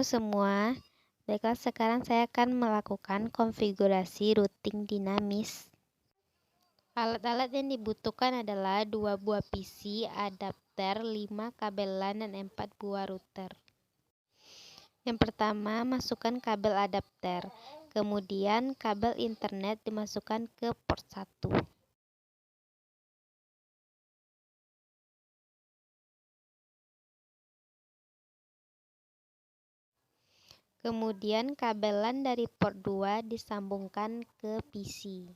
semua, baiklah sekarang saya akan melakukan konfigurasi routing dinamis. Alat-alat yang dibutuhkan adalah 2 buah PC, adapter, 5 kabel LAN, dan 4 buah router. Yang pertama, masukkan kabel adapter, kemudian kabel internet dimasukkan ke port 1. Kemudian kabel LAN dari port 2 disambungkan ke PC.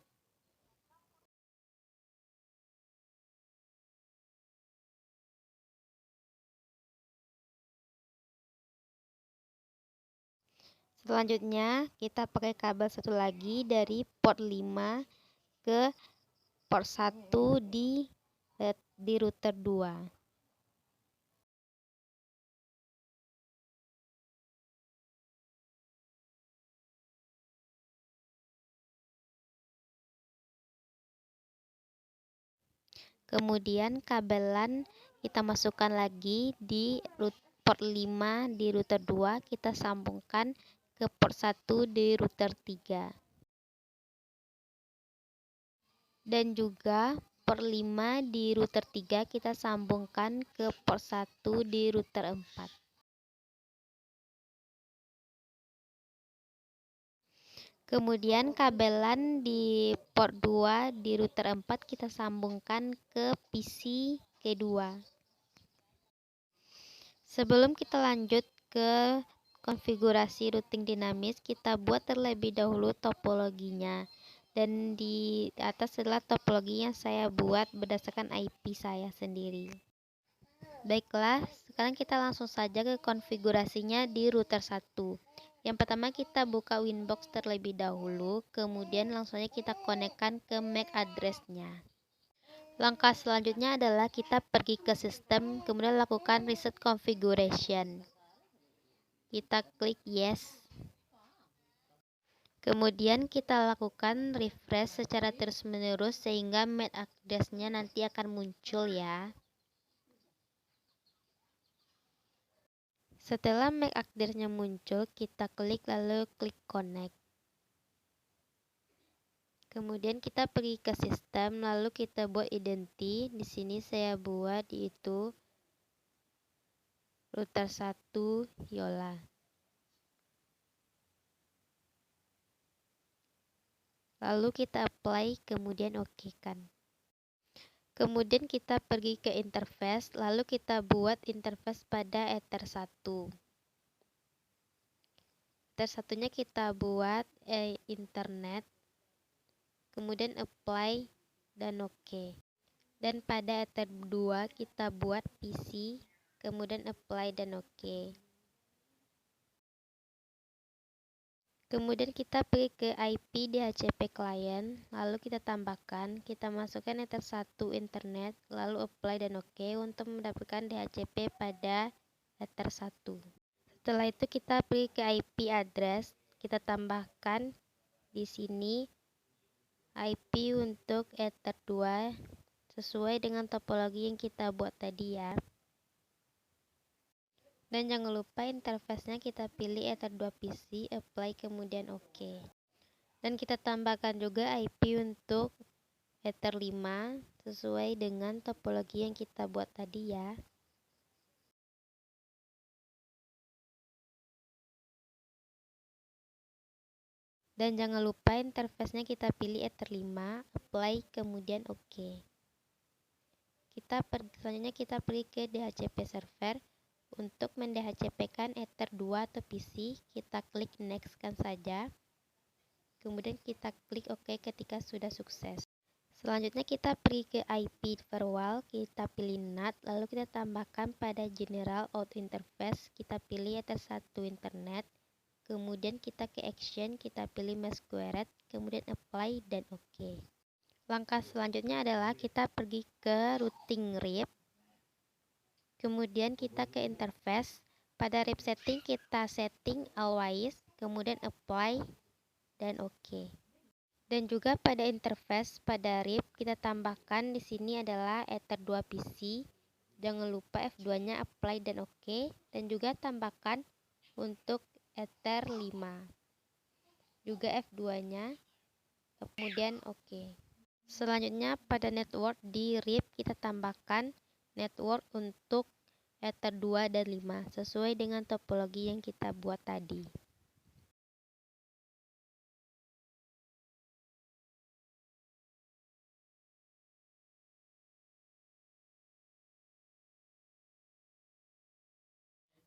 Selanjutnya kita pakai kabel satu lagi dari port 5 ke port 1 di router 2. Kemudian kabel LAN kita masukkan lagi di port 5 di router 2, kita sambungkan ke port 1 di router 3. Dan juga port 5 di router 3 kita sambungkan ke port 1 di router 4. Kemudian kabel LAN di port 2 di router 4 kita sambungkan ke PC kedua. Sebelum kita lanjut ke konfigurasi routing dinamis, kita buat terlebih dahulu topologinya. Dan di atas adalah topologi yang saya buat berdasarkan IP saya sendiri. Baiklah, sekarang kita langsung saja ke konfigurasinya di router 1. Yang pertama kita buka Winbox terlebih dahulu, kemudian langsung saja kita konekkan ke MAC address-nya. Langkah selanjutnya adalah kita pergi ke sistem, kemudian lakukan reset configuration. Kita klik yes. Kemudian kita lakukan refresh secara terus-menerus sehingga MAC address-nya nanti akan muncul ya. Setelah MAC address-nya muncul, kita klik lalu klik connect. Kemudian kita pergi ke sistem, lalu kita buat identity. Di sini saya buat itu router 1 Yola. Lalu kita apply, kemudian oke kan. Kemudian kita pergi ke interface, lalu kita buat interface pada Ether 1. Ether 1-nya kita buat internet, kemudian apply dan oke. Dan pada Ether 2 kita buat PC, kemudian apply dan oke. Kemudian kita pergi ke IP DHCP client, lalu kita tambahkan, kita masukkan Ether 1 internet, lalu apply dan oke untuk mendapatkan DHCP pada Ether 1. Setelah itu kita pergi ke IP address, kita tambahkan di sini IP untuk Ether 2 sesuai dengan topologi yang kita buat tadi ya. Dan jangan lupa interface-nya kita pilih Ether 2 PC, apply kemudian oke. Dan kita tambahkan juga IP untuk Ether 5 sesuai dengan topologi yang kita buat tadi ya. Dan jangan lupa interface-nya kita pilih Ether 5, apply kemudian oke. Selanjutnya kita pergi ke DHCP server. Untuk mendhcp-kan Ether 2 atau PC, kita klik next kan saja. Kemudian kita klik OK ketika sudah sukses. Selanjutnya kita pergi ke IP firewall, kita pilih NAT, lalu kita tambahkan pada general out interface, kita pilih Ether 1 internet, kemudian kita ke action, kita pilih masquerade, kemudian apply dan OK. Langkah selanjutnya adalah kita pergi ke routing RIP. Kemudian kita ke interface, pada RIP setting kita setting always, kemudian apply dan oke. Dan juga pada interface pada RIP kita tambahkan di sini adalah Ether 2 PC. Jangan lupa F2-nya apply dan oke, dan juga tambahkan untuk Ether 5. Juga F2-nya, kemudian oke. Selanjutnya pada network di RIP kita tambahkan network untuk Ether 2 dan 5 sesuai dengan topologi yang kita buat tadi.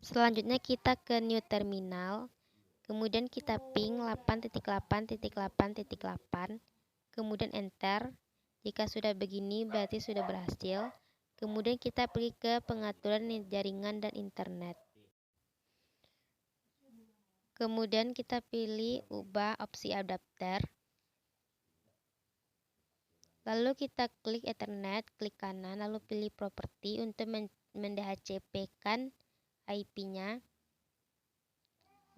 Selanjutnya kita ke new terminal, kemudian kita ping 8.8.8.8, kemudian enter. Jika sudah begini berarti sudah berhasil. Kemudian kita pergi ke pengaturan jaringan dan internet. Kemudian kita pilih ubah opsi adapter. Lalu kita klik Ethernet, klik kanan, lalu pilih properti untuk mendhcp-kan IP-nya.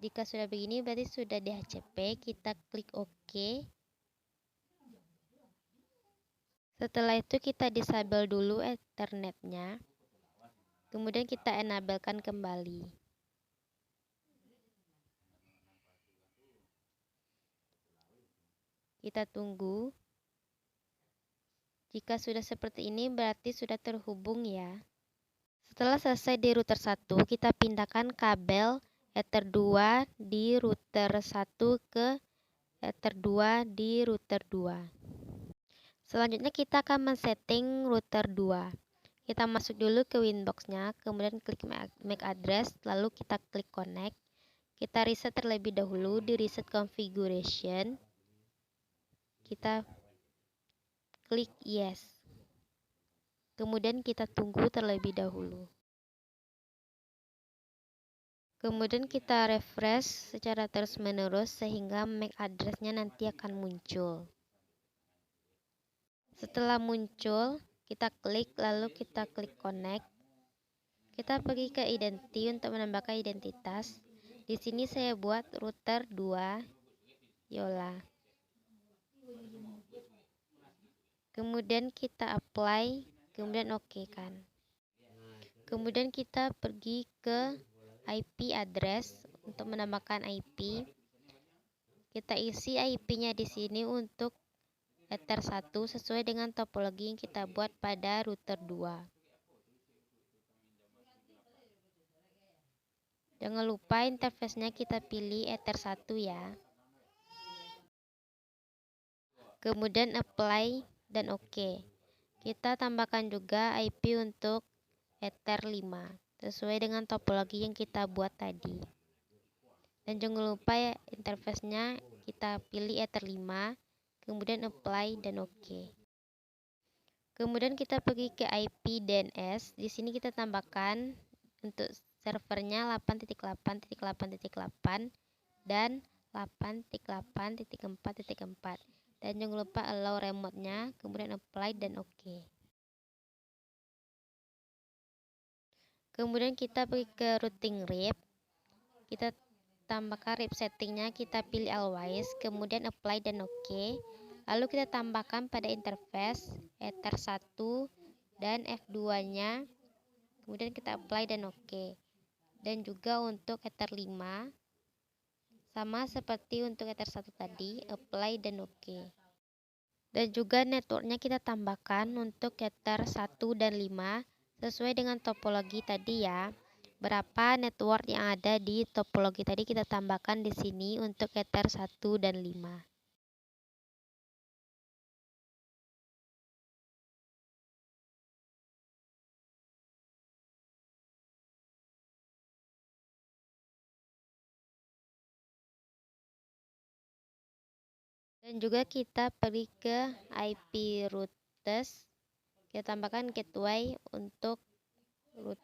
Jika sudah begini berarti sudah DHCP, kita klik OK. Setelah itu kita disable dulu Ethernetnya. Kemudian kita enablekan kembali. Kita tunggu. Jika sudah seperti ini berarti sudah terhubung ya. Setelah selesai di router 1, kita pindahkan kabel Ether 2 di router 1 ke Ether 2 di router 2. Selanjutnya kita akan men-setting router 2. Kita masuk dulu ke Winbox-nya, kemudian klik MAC address, lalu kita klik connect. Kita reset terlebih dahulu di reset configuration. Kita klik yes. Kemudian kita tunggu terlebih dahulu. Kemudian kita refresh secara terus-menerus sehingga MAC address-nya nanti akan muncul. Setelah muncul, kita klik lalu kita klik connect. Kita pergi ke identity untuk menambahkan identitas. Di sini saya buat router 2 Yola. Kemudian kita apply, kemudian oke kan. Kemudian kita pergi ke IP address untuk menambahkan IP. Kita isi IP-nya di sini untuk Ether 1 sesuai dengan topologi yang kita buat pada router 2. Jangan lupa interface-nya kita pilih Ether 1 ya. Kemudian apply dan oke. Kita tambahkan juga IP untuk Ether 5 sesuai dengan topologi yang kita buat tadi. Dan jangan lupa ya, interface-nya kita pilih Ether 5, kemudian apply dan oke. Kemudian kita pergi ke IP DNS. Di sini kita tambahkan untuk servernya 8.8.8.8 dan 8.8.4.4. Dan jangan lupa allow remote-nya, kemudian apply dan oke. Kemudian kita pergi ke routing RIP. Kita tambahkan RIP settingnya, kita pilih always, kemudian apply dan oke. Lalu kita tambahkan pada interface Ether 1 dan F2-nya. Kemudian kita apply dan oke. Dan juga untuk Ether 5 sama seperti untuk Ether 1 tadi, apply dan oke. Dan juga networknya kita tambahkan untuk Ether 1 dan 5 sesuai dengan topologi tadi ya. Berapa network yang ada di topologi tadi kita tambahkan di sini untuk Ether 1 dan 5. Dan juga kita pergi ke IP routes. Kita tambahkan gateway untuk root.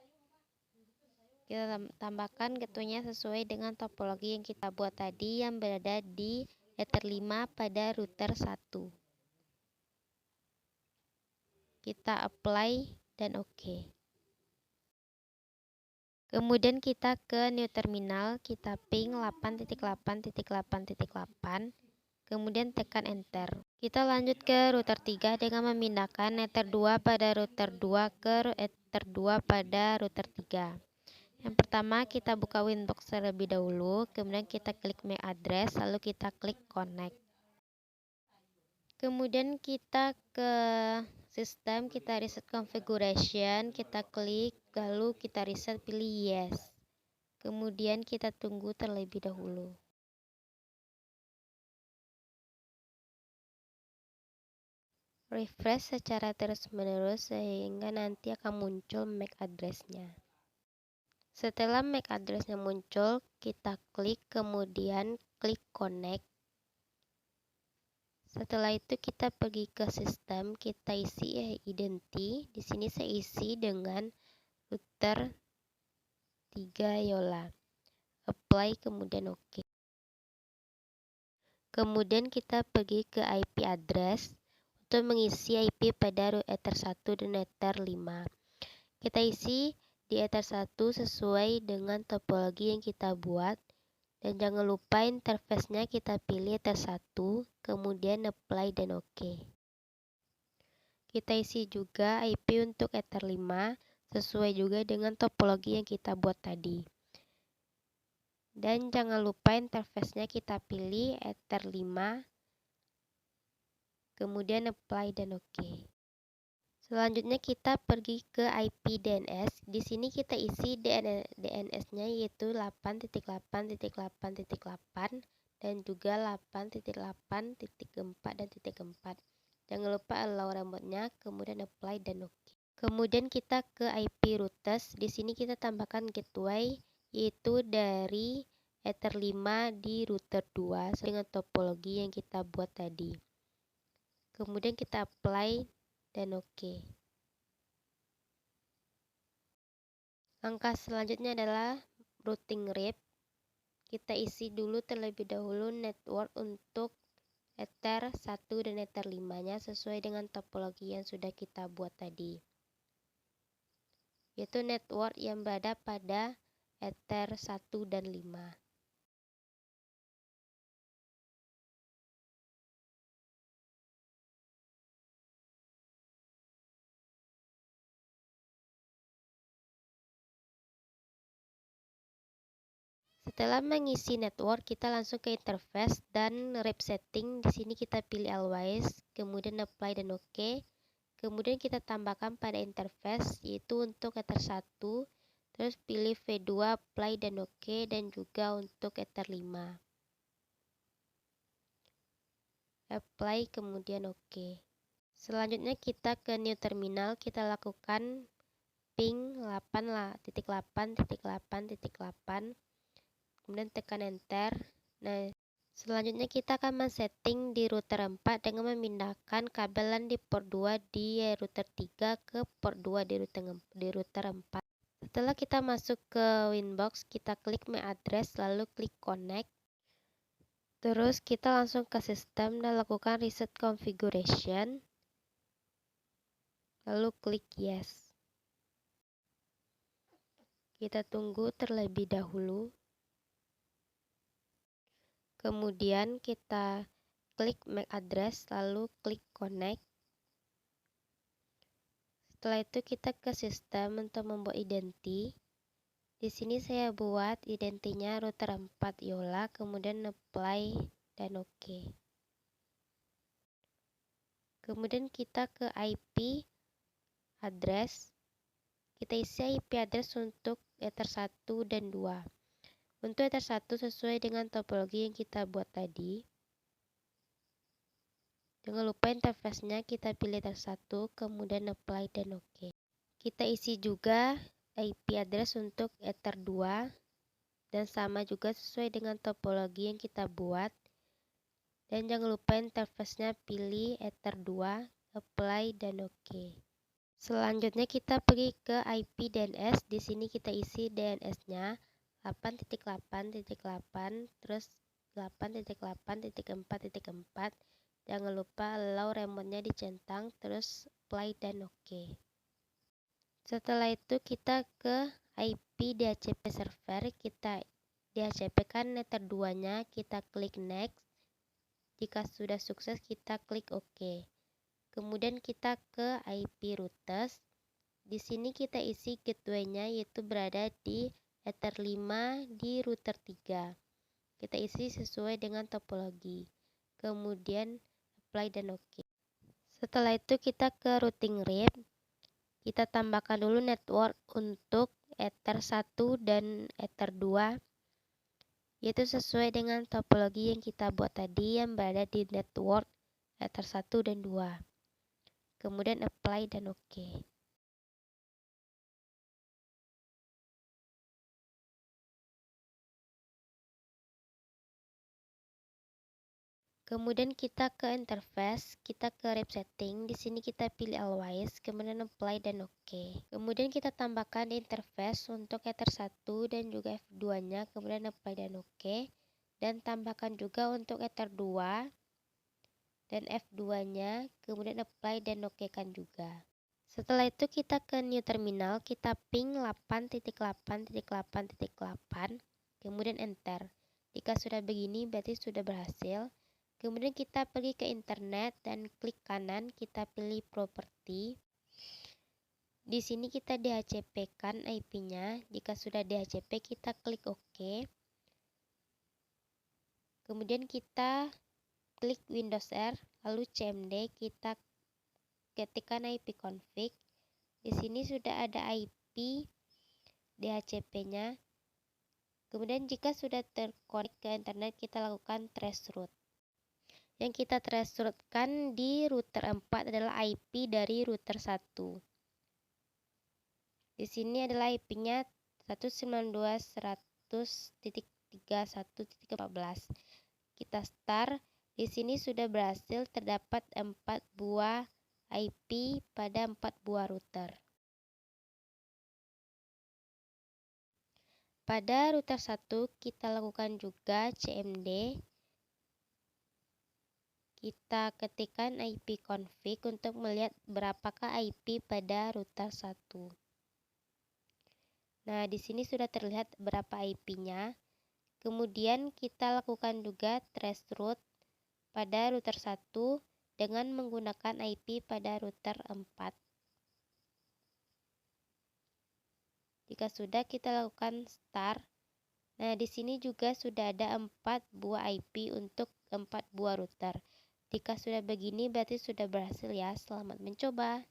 Kita tambahkan gateway-nya sesuai dengan topologi yang kita buat tadi yang berada di Ether 5 pada router 1. Kita apply dan oke. Kemudian kita ke new terminal, kita ping 8.8.8.8, kemudian tekan enter. Kita lanjut ke router 3 dengan memindahkan Ether 2 pada router 2 ke Ether 2 pada router 3. Yang pertama kita buka Winbox terlebih dahulu, kemudian kita klik MAC address, lalu kita klik connect. Kemudian kita ke sistem, kita reset configuration, kita klik, lalu kita reset, pilih yes. Kemudian kita tunggu terlebih dahulu. Refresh secara terus-menerus sehingga nanti akan muncul MAC address-nya. Setelah MAC address-nya muncul, kita klik, kemudian klik connect. Setelah itu kita pergi ke sistem, kita isi identity. Di sini saya isi dengan router 3 Yola. Apply, kemudian OK. Kemudian kita pergi ke IP address untuk mengisi IP pada Ether 1 dan Ether 5. Kita isi di Ether 1 sesuai dengan topologi yang kita buat. Dan jangan lupa interface-nya kita pilih Ether 1, kemudian apply dan OK. Kita isi juga IP untuk Ether 5 sesuai juga dengan topologi yang kita buat tadi. Dan jangan lupa interface-nya kita pilih Ether 5, kemudian apply dan OK. Selanjutnya kita pergi ke IP DNS. Di sini kita isi DNS-nya yaitu 8.8.8.8 dan juga 8.8.4 dan .4. Jangan lupa allow remote-nya, kemudian apply dan OK. Kemudian kita ke IP routers. Di sini kita tambahkan gateway yaitu dari Ether 5 di router 2 dengan topologi yang kita buat tadi. Kemudian kita apply dan OK. Langkah selanjutnya adalah routing rep. Kita isi dulu terlebih dahulu network untuk Ether 1 dan Ether 5-nya sesuai dengan topologi yang sudah kita buat tadi. Yaitu network yang berada pada Ether 1 dan 5. Setelah mengisi network, kita langsung ke interface dan rep setting. Di sini kita pilih always, kemudian apply dan OK. Kemudian kita tambahkan pada interface yaitu untuk Ether 1, terus pilih V2, apply dan OK, dan juga untuk Ether 5. Apply kemudian OK. Selanjutnya kita ke new terminal, kita lakukan ping 8.8.8.8, kemudian tekan enter. Nah, selanjutnya kita akan men-setting di router 4 dengan memindahkan kabelan di port 2 di router 3 ke port 2 di router 4. Setelah kita masuk ke Winbox, kita klik MAC address lalu klik connect. Terus kita langsung ke sistem dan lakukan reset configuration. Lalu klik yes. Kita tunggu terlebih dahulu. Kemudian kita klik MAC address lalu klik connect. Setelah itu kita ke sistem untuk membuat identity. Di sini saya buat identitinya router 4 Yola, kemudian apply dan OK. Kemudian kita ke IP address. Kita isi IP address untuk Ether 1 dan 2. Untuk Ether 1 sesuai dengan topologi yang kita buat tadi. Jangan lupa interface-nya kita pilih Ether 1, kemudian apply dan OK. Kita isi juga IP address untuk Ether 2 dan sama juga sesuai dengan topologi yang kita buat. Dan jangan lupa interface-nya pilih Ether 2, apply dan OK. Selanjutnya kita pergi ke IP DNS. Di sini kita isi DNS-nya 8.8.8 terus 8.8.4.4. Jangan lupa allow remote-nya dicentang terus apply dan OK. Setelah itu kita ke IP DHCP server, kita DHCP-kan Ether 2-nya, kita klik next. Jika sudah sukses kita klik OK. Kemudian kita ke IP routers. Di sini kita isi gateway-nya yaitu berada di Ether 5 di router 3. Kita isi sesuai dengan topologi. Kemudian apply dan oke. Setelah itu kita ke routing RIP. Kita tambahkan dulu network untuk Ether 1 dan Ether 2, yaitu sesuai dengan topologi yang kita buat tadi yang berada di network Ether 1 dan 2. Kemudian apply dan oke. Kemudian kita ke interface, kita ke RIP setting. Di sini kita pilih always, kemudian apply dan oke. Kemudian kita tambahkan di interface untuk Ether 1 dan juga F2-nya, kemudian apply dan oke. Dan tambahkan juga untuk Ether 2 dan F2-nya, kemudian apply dan oke kan juga. Setelah itu kita ke new terminal, kita ping 8.8.8.8, kemudian enter. Jika sudah begini berarti sudah berhasil. Kemudian kita pergi ke internet dan klik kanan, kita pilih properti. Di sini kita DHCP-kan IP-nya. Jika sudah DHCP, kita klik OK. Kemudian kita klik Windows R, lalu CMD, kita ketikkan IP config. Di sini sudah ada IP DHCP-nya. Kemudian jika sudah terkonek ke internet, kita lakukan traceroute. Yang kita traceroute-kan di router 4 adalah IP dari router 1. Di sini adalah IP-nya 192.100.31.14. Kita start. Di sini sudah berhasil terdapat 4 buah IP pada 4 buah router. Pada router 1 kita lakukan juga CMD. Kita ketikkan IP config untuk melihat berapakah IP pada router 1. Nah, di sini sudah terlihat berapa IP-nya. Kemudian kita lakukan juga traceroute pada router 1 dengan menggunakan IP pada router 4. Jika sudah, kita lakukan start. Nah, di sini juga sudah ada 4 buah IP untuk 4 buah router. Jika sudah begini berarti sudah berhasil ya. Selamat mencoba.